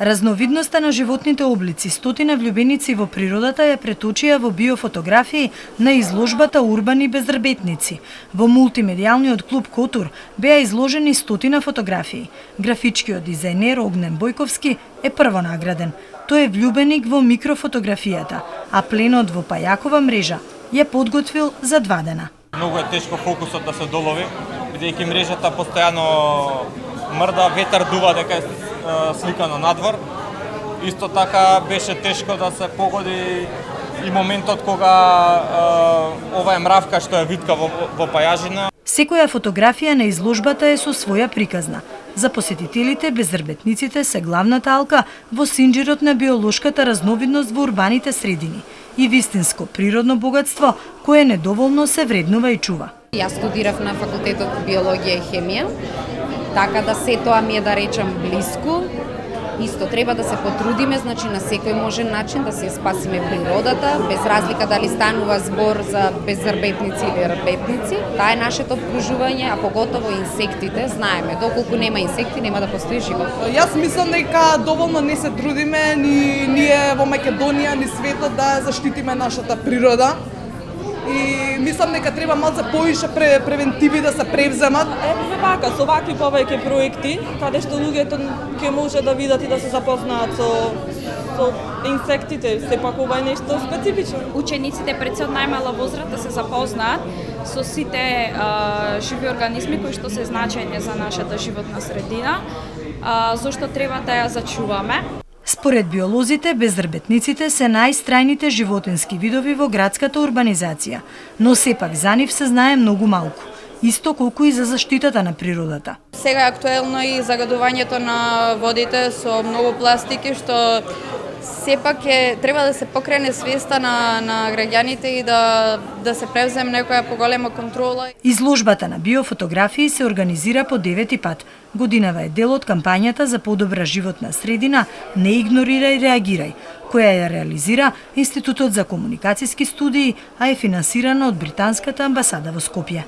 Разновидноста на животните облици, стотина влюбеници во природата ја преточија во биофотографии на изложбата Урбани безрбетници. Во мултимедијалниот клуб Котур беа изложени стотина фотографии. Графичкиот дизајнер Огнен Бојковски е првонаграден. Тој е влюбеник во микрофотографијата, а пленот во Пајакова мрежа ја подготвил за 2 дена. Многу е тешко фокусот да се долови, бидејќи мрежата постојано мрда, ветар дува дека е сликано надвор. Исто така беше тешко да се погоди и моментот кога ова е мравка што ја витка во пајажина. Секоја фотографија на изложбата е со своја приказна. За посетителите, безрбетниците се главната алка во синџирот на биолошката разновидност во урбаните средини и вистинско природно богатство кое недоволно се вреднува и чува. Јас студирав на факултетот биологија и хемија, така да се тоа ми е, да речам, блиску. Исто треба да се потрудиме, значи на секој можен начин да се спасиме природата, без разлика дали станува збор за безрбетници или рбетници. Таа е нашето обкружување, а поготово инсектите, знаеме, доколку нема инсекти нема да постои живот. Јас мислам дека доволно не се трудиме ни ние во Македонија, ни светот да заштитиме нашата природа. И мислам дека треба малце повише превентиви да се превземат. Вака, со вакви повеќе проекти, каде што луѓето ќе може да видат и да се запознаат со инсектите, сепак ова е нешто специфично. Учениците пред се од најмала возраст да се запознаат со сите живи организми кои што се значајни за нашата животна средина, зашто треба да ја зачуваме. Според биолозите, безрбетниците се најстрајните животински видови во градската урбанизација, но сепак за нив се знае многу малку, исто колку и за заштитата на природата. Сега е актуелно и загадувањето на водите со многу пластики, што сепак треба да се покрене свеста на граѓаните и да се превземе некоја поголема контрола. Изложбата на биофотографии се организира по 9-ти пат. Годинава е дел од кампањата за подобра животна средина "Не игнорирај, реагирај", која ја реализира Институтот за комуникацијски студии, а е финансирана од британската амбасада во Скопје.